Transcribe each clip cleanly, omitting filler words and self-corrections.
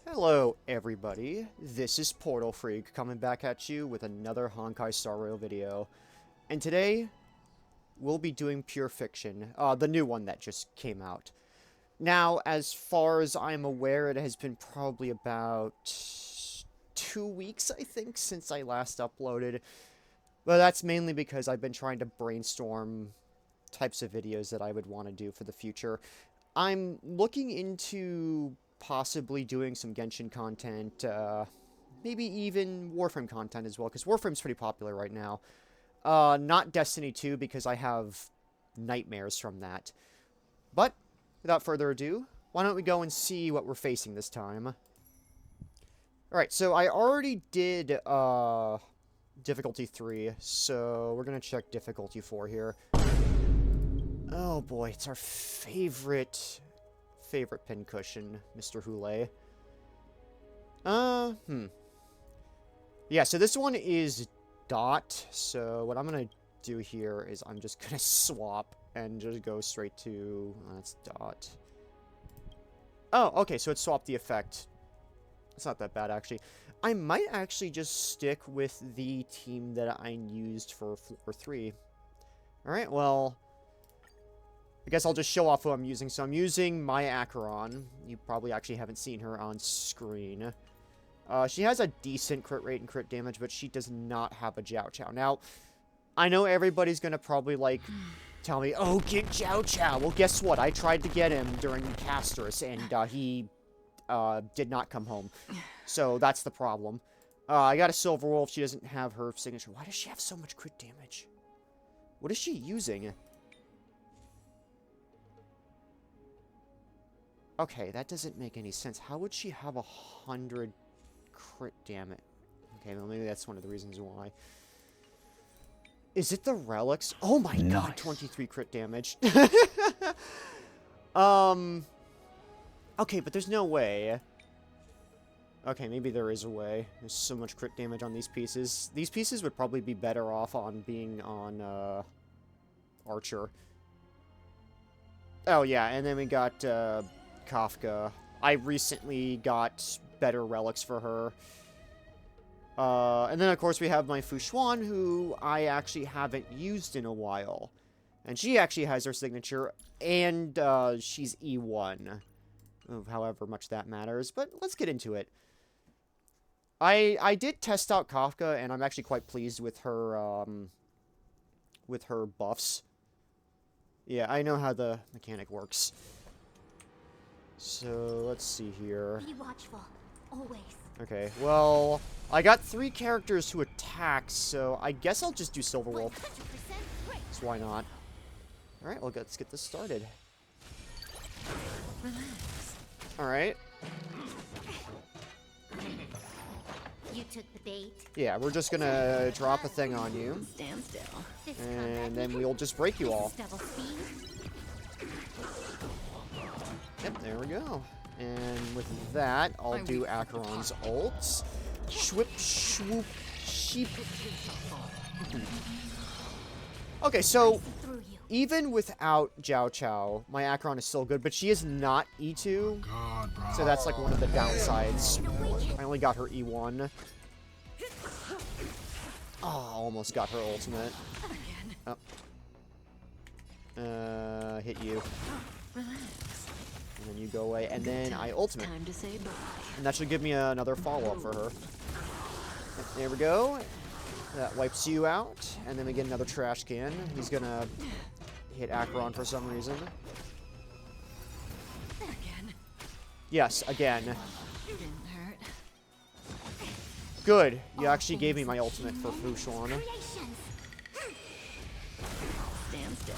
Hello everybody, this is Portal Freak coming back at you with another Honkai Star Rail video. And today, we'll be doing Pure Fiction, the new one that just came out. Now, as far as I'm aware, it has been probably about 2 weeks, I think, since I last uploaded. But that's mainly because I've been trying to brainstorm types of videos that I would want to do for the future. I'm looking into possibly doing some Genshin content, maybe even Warframe content as well, because Warframe's pretty popular right now. Not Destiny 2, because I have nightmares from that. But, without further ado, why don't we go and see what we're facing this time. Alright, so I already did, difficulty 3, so we're gonna check difficulty 4 here. Oh boy, it's our favorite pincushion, Mr. Hoolay. Yeah, so this one is dot, so what I'm gonna do here is I'm just gonna swap and just go straight to, that's dot. Oh, okay, so it swapped the effect. It's not that bad, actually. I might actually just stick with the team that I used for floor 3. Alright, well, I guess I'll just show off who I'm using. So I'm using my Acheron. You probably actually haven't seen her on screen. She has a decent crit rate and crit damage, but she does not have a Jiao Chao. Now, I know everybody's gonna probably, like, tell me, oh, get Jiao Chao. Well, guess what? I tried to get him during Casters, and he did not come home. So that's the problem. I got a Silver Wolf. She doesn't have her signature. Why does she have so much crit damage? What is she using? Okay, that doesn't make any sense. How would she have 100 crit, damn it? Okay, well, maybe that's one of the reasons why. Is it the relics? Oh my god, 23 crit damage. Okay, but there's no way. Okay, maybe there is a way. There's so much crit damage on these pieces. These pieces would probably be better off on being on, Archer. Oh, yeah, and then we got, Kafka. I recently got better relics for her. And then, of course, we have my Phainon, who I actually haven't used in a while. And she actually has her signature, and she's E1. However much that matters, but let's get into it. I did test out Kafka, and I'm actually quite pleased with her buffs. Yeah, I know how the mechanic works. So, let's see here. Be watchful, always. Okay, well, I got 3 characters to attack, so I guess I'll just do Silver Wolf. So why not? Alright, well, let's get this started. Alright. You took the bait. Yeah, we're just gonna drop a thing on you. Stand still. And then we'll just break you all. Yep, there we go. And with that, I'll do Acheron's ults. Shwip, swoop, sheep. Okay, so even without Jiao Chao, my Acheron is still good, but she is not E2. So that's like one of the downsides. I only got her E1. Oh, almost got her ultimate. Oh. Hit you. And then you go away, and then I ultimate. Time to say bye. And that should give me another follow-up for her. There we go. That wipes you out, and then we get another trash can. He's gonna hit Acheron for some reason. Again. Yes, again. Didn't hurt. Good. You actually gave me my ultimate for Phainon. Stand still.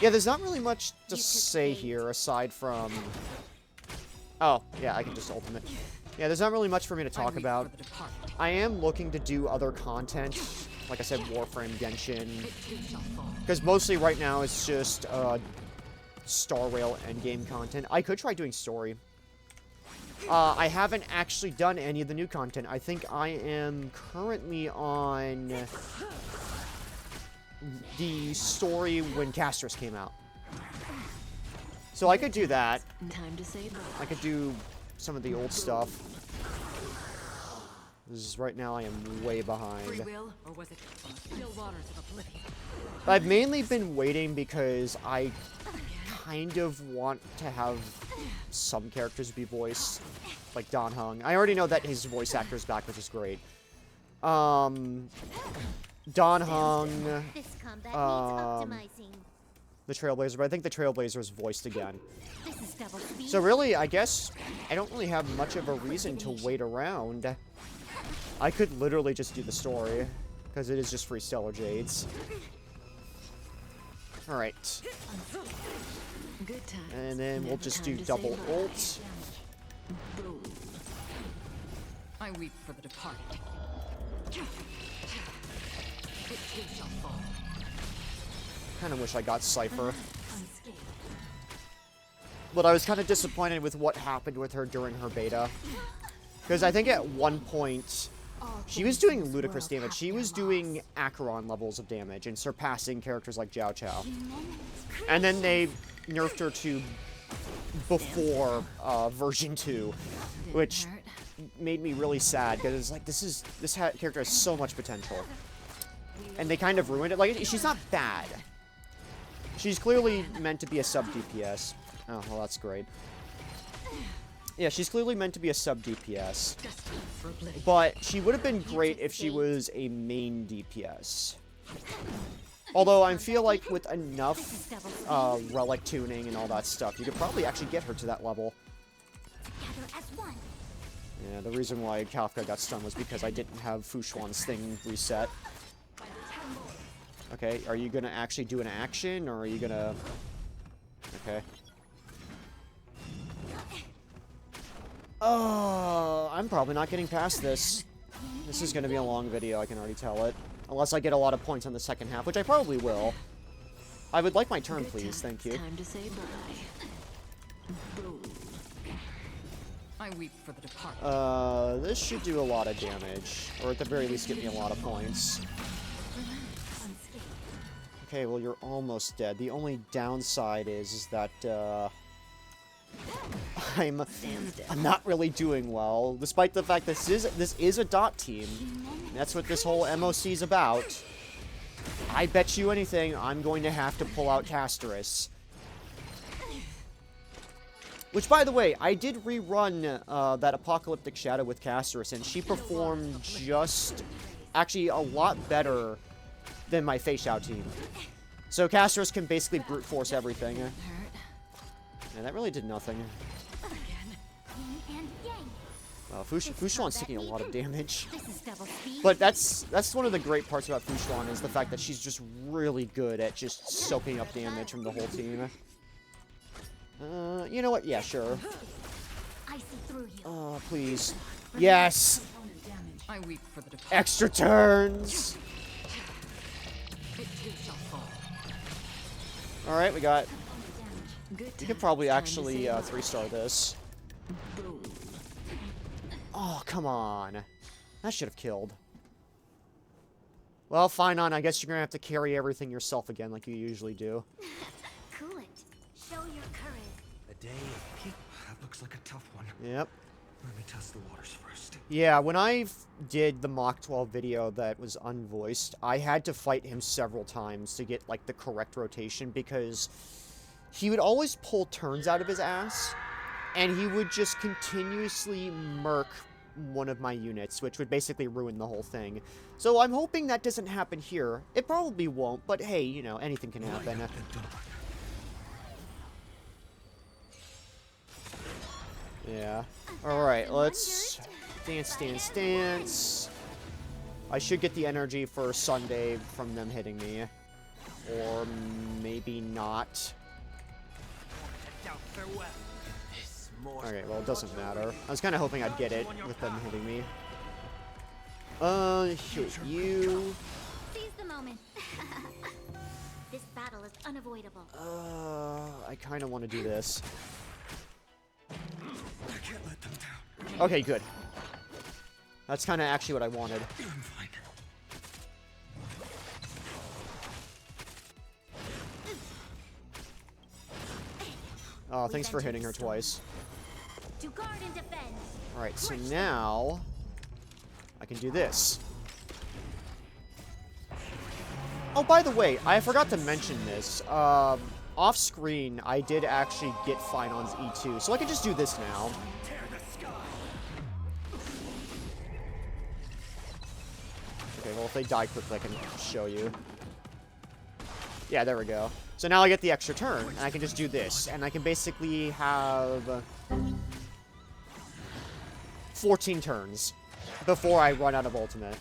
Yeah, there's not really much to say here aside from... Oh, yeah, I can just ultimate. Yeah, there's not really much for me to talk about. I am looking to do other content. Like I said, Warframe, Genshin. Because mostly right now it's just Star Rail endgame content. I could try doing story. I haven't actually done any of the new content. I think I am currently on the story when Casters came out. So I could do that. Time to say bye. I could do some of the old stuff. This is, right now I am way Free behind. will, or was it still waters of oblivion? I've mainly been waiting because I kind of want to have some characters be voiced, like Don Hung. I already know that his voice actor is back, which is great. Don Hung, This combat needs optimizing. the Trailblazer, but I think the Trailblazer is voiced again. This is double speed. So really, I guess I don't really have much of a reason to wait around. I could literally just do the story, because it is just free Stellar Jades. Alright. Good time. And then we'll just do double ult. Boom. I weep for the departed. It too shall fall. Kind of wish I got Cypher. Unscathed. But I was kind of disappointed with what happened with her during her beta. Because I think at one point, she was doing ludicrous damage. She was doing Acheron levels of damage and surpassing characters like Jiao Chao. And then they nerfed her to before version 2, which made me really sad because it's like this character has so much potential, and they kind of ruined it. Like, she's not bad. She's clearly meant to be a sub DPS. Oh, well, that's great. Yeah, she's clearly meant to be a sub DPS, but she would have been great if she was a main DPS. Although I feel like with enough relic tuning and all that stuff, you could probably actually get her to that level. Yeah, the reason why Kafka got stunned was because I didn't have Fushuan's thing reset. Okay, are you gonna actually do an action, or are you gonna... Okay. Oh, I'm probably not getting past this. This is gonna be a long video, I can already tell it. Unless I get a lot of points on the second half, which I probably will. I would like my turn, please, thank you. Time to say bye. Boom. I weep for the departed. This should do a lot of damage. Or at the very least get me a lot of points. Okay, well, you're almost dead. The only downside is that, I'm not really doing well, despite the fact this is a dot team. That's what this whole MOC is about. I bet you anything, I'm going to have to pull out Casterus. Which, by the way, I did rerun that Apocalyptic Shadow with Casterus, and she performed just, actually, a lot better than my Phainon team. So Casterus can basically brute force everything. Yeah, that really did nothing. Fushuan's taking a lot of damage. But that's one of the great parts about Fushuan, is the fact that she's just really good at just soaking up damage from the whole team. You know what? Yeah, sure. Oh, please. Yes! I weep for the departed. Extra turns! It too shall fall. Alright, we got... Good You could times, probably time to actually say bye. 3-star this. Boom. Oh, come on. That should have killed. Well, Phainon, I guess you're gonna have to carry everything yourself again like you usually do. Cool it. Show your courage. A day of peak. That looks like a tough one. Yep. Let me test the waters first. Yeah, when I did the Mach 12 video that was unvoiced, I had to fight him several times to get, like, the correct rotation, because he would always pull turns out of his ass, and he would just continuously murk one of my units, which would basically ruin the whole thing. So I'm hoping that doesn't happen here. It probably won't, but hey, you know, anything can happen. Yeah. Alright, let's dance, dance, dance. I should get the energy for Sunday from them hitting me. Or maybe not. Okay, well, it doesn't matter. I was kind of hoping I'd get it with them hitting me. Hit you. Seize the moment. This battle is unavoidable. I kind of want to do this. I can't let them down. Okay, good. That's kind of actually what I wanted. I'm fine. Oh, thanks for hitting her twice. To guard and defend. Alright, so now I can do this. Oh, by the way, I forgot to mention this. Off screen, I did actually get Phainon's E2, so I can just do this now. Okay, well, if they die quickly, I can show you. Yeah, there we go. So now I get the extra turn, and I can just do this, and I can basically have 14 turns before I run out of ultimate.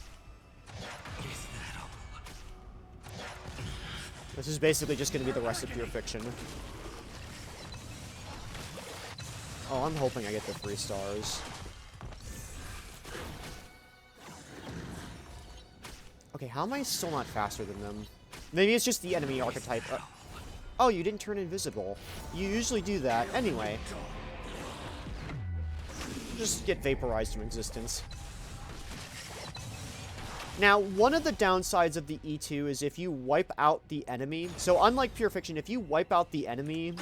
This is basically just going to be the rest of Pure Fiction. Oh, I'm hoping I get the 3 stars. Okay, how am I still not faster than them? Maybe it's just the enemy archetype. Oh, you didn't turn invisible. You usually do that. Anyway. Just get vaporized from existence. Now, one of the downsides of the E2 is if you wipe out the enemy... So, unlike Pure Fiction, if you wipe out the enemy...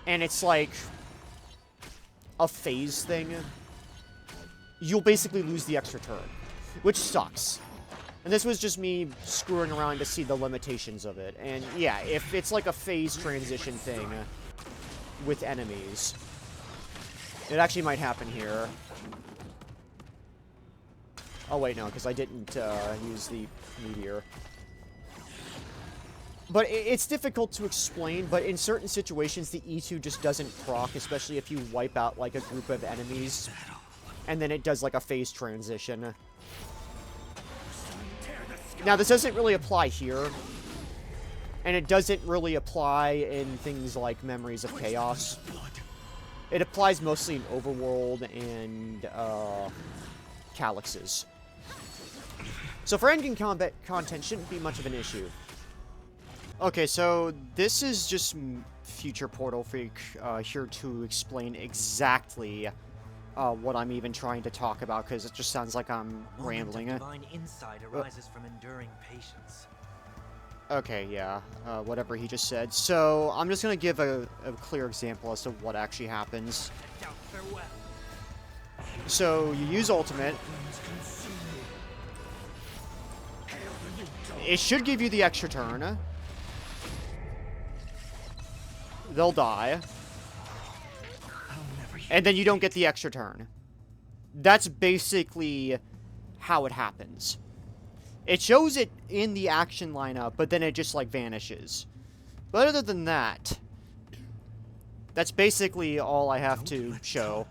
And it's like... a phase thing... You'll basically lose the extra turn. Which sucks. And this was just me screwing around to see the limitations of it. And yeah, if it's like a phase transition thing with enemies... It actually might happen here. Oh, wait, no, because I didn't use the meteor. But it's difficult to explain, but in certain situations, the E2 just doesn't proc, especially if you wipe out, like, a group of enemies. And then it does, like, a phase transition. Now, this doesn't really apply here. And it doesn't really apply in things like Memories of Chaos. It applies mostly in Overworld and, Calyxes. So for endgame combat content, shouldn't be much of an issue. Okay, so this is just future Portal Freak here to explain exactly what I'm even trying to talk about, because it just sounds like I'm rambling. Divine insight arises from enduring patience. Okay, yeah, whatever he just said. So I'm just gonna give a clear example as to what actually happens. So you use ultimate. It should give you the extra turn. They'll die. And then you don't get the extra turn. That's basically how it happens. It shows it in the action lineup, but then it just, like, vanishes. But other than that, that's basically all I have to show.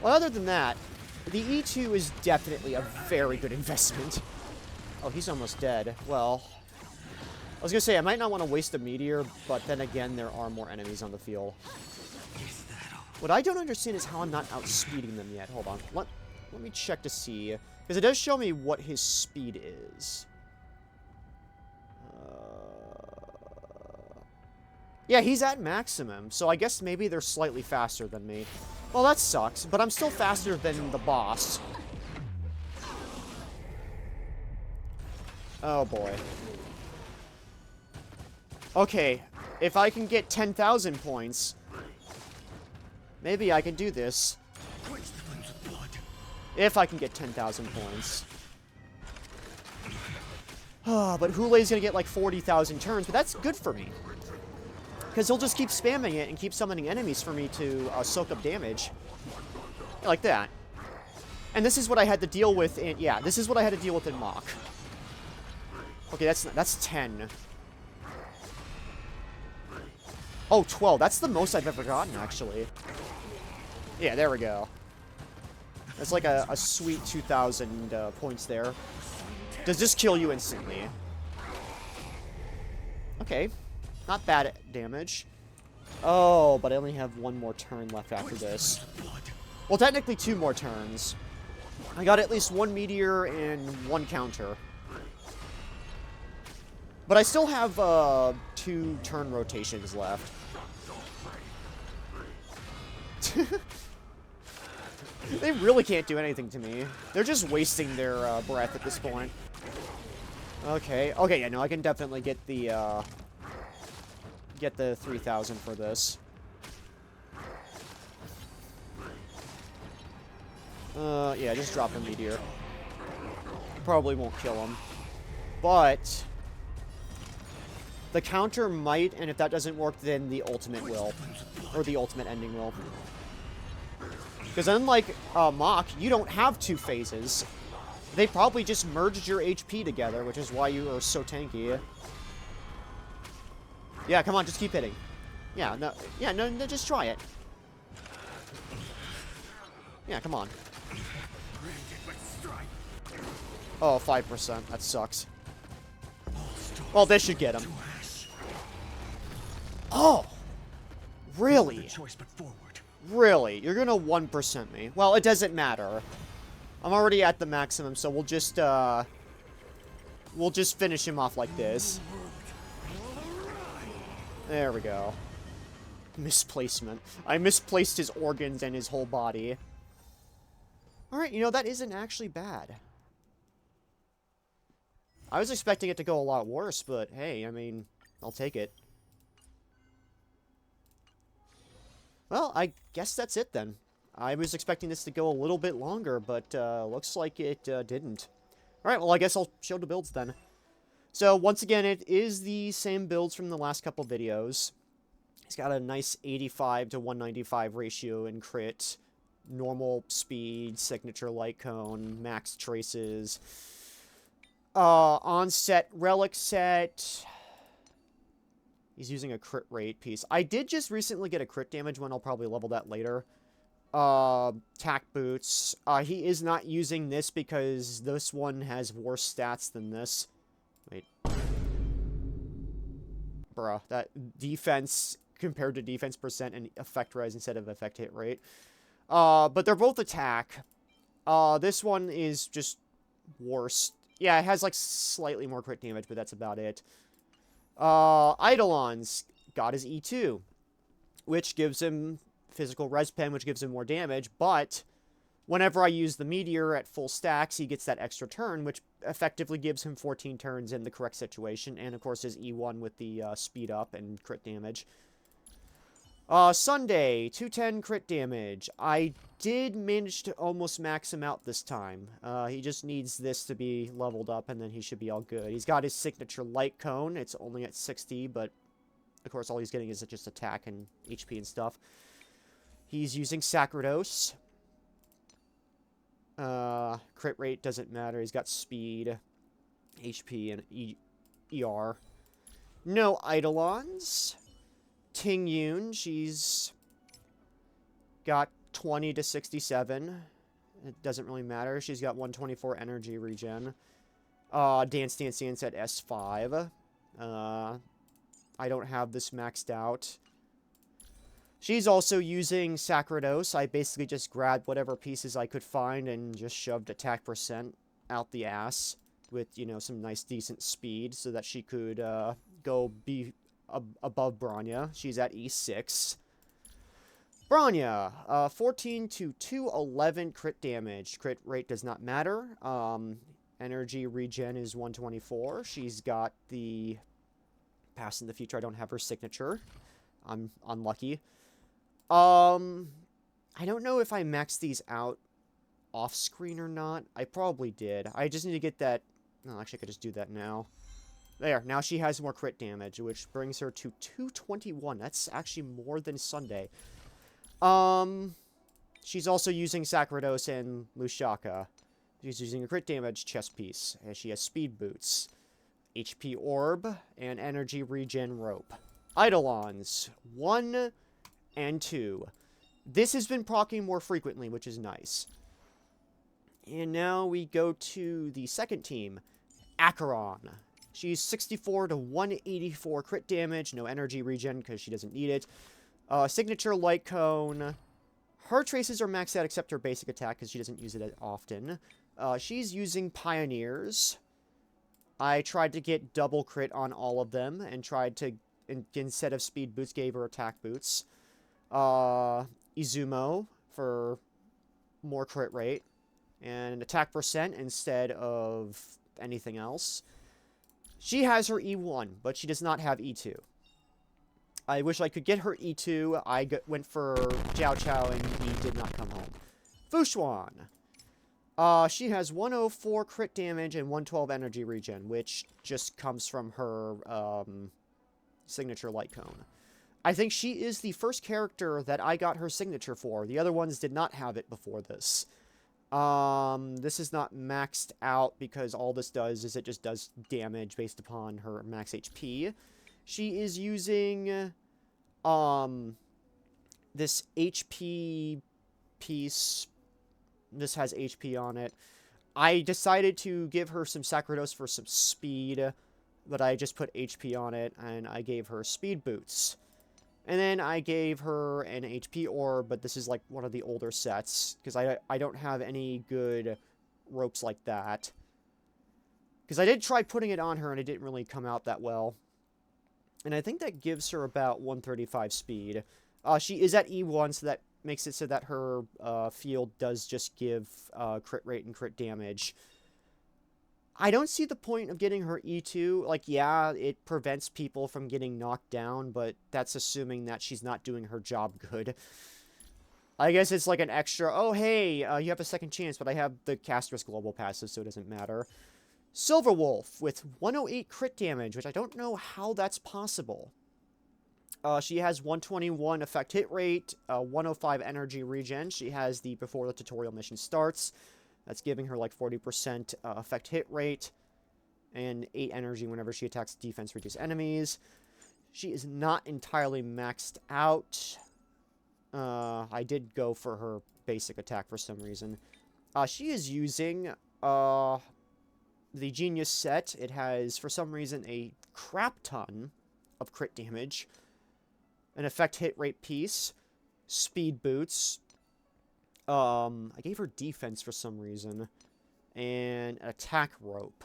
Well, other than that, the E2 is definitely a very good investment. Oh, he's almost dead. Well, I was gonna say, I might not want to waste a meteor, but then again, there are more enemies on the field. What I don't understand is how I'm not outspeeding them yet. Hold on. Let me check to see. Because it does show me what his speed is. Yeah, he's at maximum, so I guess maybe they're slightly faster than me. Well, that sucks, but I'm still faster than the boss. Oh, boy. Okay, if I can get 10,000 points, maybe I can do this. If I can get 10,000 points. But Hoolay's gonna get like 40,000 turns, but that's good for me. Because he'll just keep spamming it and keep summoning enemies for me to soak up damage. Like that. And this is what I had to deal with in... Yeah, this is what I had to deal with in Mach. Okay, that's 10. Oh, 12. That's the most I've ever gotten, actually. Yeah, there we go. That's like a sweet 2,000 points there. Does this kill you instantly? Okay. Not bad at damage. Oh, but I only have one more turn left after this. Well, technically 2 more turns. I got at least 1 meteor and 1 counter. But I still have 2 turn rotations left. They really can't do anything to me. They're just wasting their breath at this point. Okay. Okay, yeah, no, I can definitely get the get the 3,000 for this. Yeah, just drop a meteor. Probably won't kill him. But the counter might, and if that doesn't work, then the ultimate will. Or the ultimate ending will. Because unlike Mach, you don't have 2 phases. They probably just merged your HP together, which is why you are so tanky. Yeah, come on, just keep hitting. Yeah, no, just try it. Yeah, come on. Oh, 5%. That sucks. Well, this should get him. Oh! Really? Really? You're gonna 1% me. Well, it doesn't matter. I'm already at the maximum, so we'll just finish him off like this. There we go. Misplacement. I misplaced his organs and his whole body. Alright, you know, that isn't actually bad. I was expecting it to go a lot worse, but hey, I mean, I'll take it. Well, I guess that's it then. I was expecting this to go a little bit longer, but looks like it didn't. Alright, well, I guess I'll show the builds then. So, once again, it is the same builds from the last couple videos. He's got a nice 85 to 195 ratio in crit, normal speed, signature light cone, max traces, on-set relic set. He's using a crit rate piece. I did just recently get a crit damage one. I'll probably level that later. Tack boots. He is not using this because this one has worse stats than this. Wait. Bruh, that defense compared to defense percent and effect res instead of effect hit rate. But they're both attack. This one is just worse. Yeah, it has like slightly more crit damage, but that's about it. Eidolon's got his E2, which gives him physical res pen, which gives him more damage, but whenever I use the meteor at full stacks, he gets that extra turn, which effectively gives him 14 turns in the correct situation, and of course his E1 with the speed up and crit damage. Sunday, 210 crit damage. I did manage to almost max him out this time. He just needs this to be leveled up, and then he should be all good. He's got his signature light cone. It's only at 60, but of course all he's getting is just attack and HP and stuff. He's using Sacerdos. Crit rate doesn't matter. He's got speed, HP, and ER. No Eidolons. Ting Yun, she's got 20 to 67. It doesn't really matter. She's got 124 energy regen. Dance at S5. I don't have this maxed out. She's also using Sacerdos. I basically just grabbed whatever pieces I could find and just shoved attack percent out the ass with, you know, some nice decent speed so that she could go be above Bronya. She's at E6. Bronya, 14 to 211 crit damage. Crit rate does not matter. Energy regen is 124. She's got the Past in the Future. I don't have her signature. I'm unlucky. I don't know if I maxed these out off screen or not. I probably did. I just need to get that. No, actually, I could just do that now. There, now she has more crit damage, which brings her to 221. That's actually more than Sunday. She's also using Sacerdos and Lushaka. She's using a crit damage chest piece, and she has speed boots, HP orb, and energy regen rope. Eidolons, 1 and 2. This has been proccing more frequently, which is nice. And now we go to the second team, Acheron. She's 64 to 184 crit damage, no energy regen because she doesn't need it. Signature light cone. Her traces are maxed out except her basic attack because she doesn't use it as often. She's using Pioneers. I tried to get double crit on all of them and tried to, instead of speed boots, gave her attack boots. Izumo for more crit rate. And attack percent instead of anything else. She has her E1, but she does not have E2. I wish I could get her E2. Went for Jiao Chao, and he did not come home. Fushuan. She has 104 crit damage and 112 energy regen, which just comes from her signature light cone. I think she is the first character that I got her signature for. The other ones did not have it before this. This is not maxed out because all this does is it just does damage based upon her max HP. She is using, this HP piece. This has HP on it. I decided to give her some Sacrados for some speed, but I just put HP on it, and I gave her speed boots. And then I gave her an HP orb, but this is like one of the older sets, because I don't have any good ropes like that. Because I did try putting it on her, and it didn't really come out that well. And I think that gives her about 135 speed. She is at E1, so that makes it so that her field does just give crit rate and crit damage. I don't see the point of getting her E2. Like, yeah, it prevents people from getting knocked down, but that's assuming that she's not doing her job good. I guess it's like an extra, oh, hey, you have a second chance, but I have the Castress Global Passive, so it doesn't matter. Silver Wolf with 108 crit damage, which I don't know how that's possible. She has 121 effect hit rate, 105 energy regen. She has the before the tutorial mission starts. That's giving her like 40% effect hit rate and 8 energy whenever she attacks defense reduce enemies. She is not entirely maxed out. I did go for her basic attack for some reason. She is using the Genius set. It has, for some reason, a crap ton of crit damage. An effect hit rate piece, speed boots. I gave her defense for some reason, and an attack rope.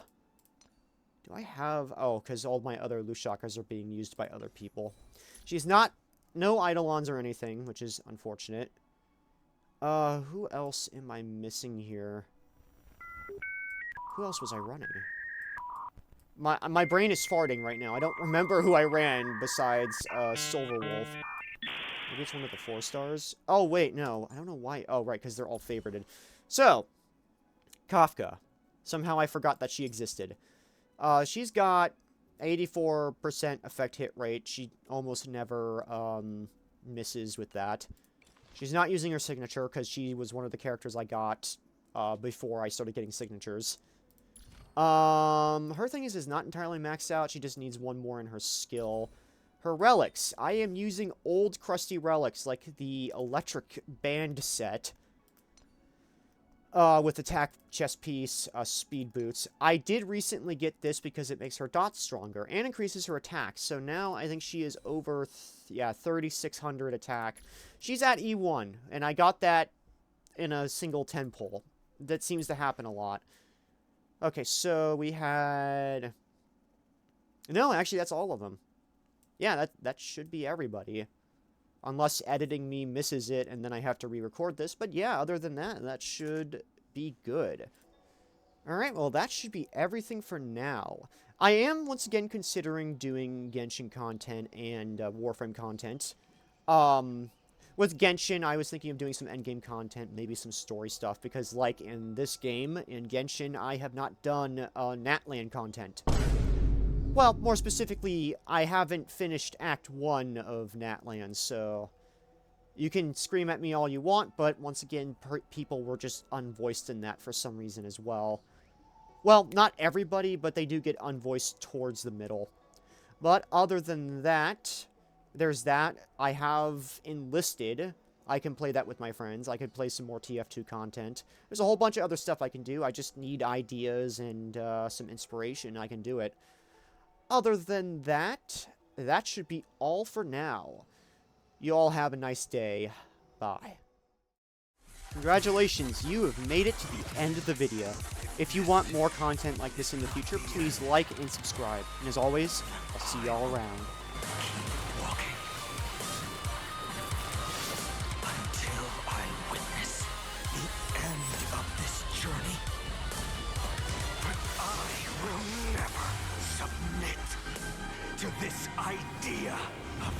Do I have? Oh, because all my other Lushakas are being used by other people. She's not, no Eidolons or anything, which is unfortunate. Who else am I missing here? Who else was I running? My brain is farting right now. I don't remember who I ran besides Silver Wolf. Maybe it's one of the 4 stars. Oh, wait, no. I don't know why. Oh, right, because they're all favorited. So, Kafka. Somehow I forgot that she existed. She's got 84% effect hit rate. She almost never misses with that. She's not using her signature because she was one of the characters I got before I started getting signatures. Her thing is not entirely maxed out. She just needs one more in her skill. Her relics. I am using old crusty relics like the electric band set. With attack chest piece, speed boots. I did recently get this because it makes her dots stronger and increases her attack. So now I think she is over, 3,600 attack. She's at E1, and I got that in a single 10 pull. That seems to happen a lot. Okay, so we had... No, actually, that's all of them. Yeah, that should be everybody. Unless editing me misses it, and then I have to re-record this. But yeah, other than that, that should be good. Alright, well, that should be everything for now. I am, once again, considering doing Genshin content and Warframe content. With Genshin, I was thinking of doing some endgame content, maybe some story stuff, because, like, in this game, in Genshin, I have not done Natlan content. Well, more specifically, I haven't finished Act 1 of Natlan, so you can scream at me all you want, but once again, people were just unvoiced in that for some reason as well. Well, not everybody, but they do get unvoiced towards the middle. But other than that, there's that. I have enlisted. I can play that with my friends. I could play some more TF2 content. There's a whole bunch of other stuff I can do. I just need ideas and some inspiration. I can do it. Other than that, that should be all for now. You all have a nice day. Bye. Congratulations, you have made it to the end of the video. If you want more content like this in the future, please like and subscribe. And as always, I'll see y'all around. Keep walking. Until I witness the end of this journey. But I will never submit to this idea of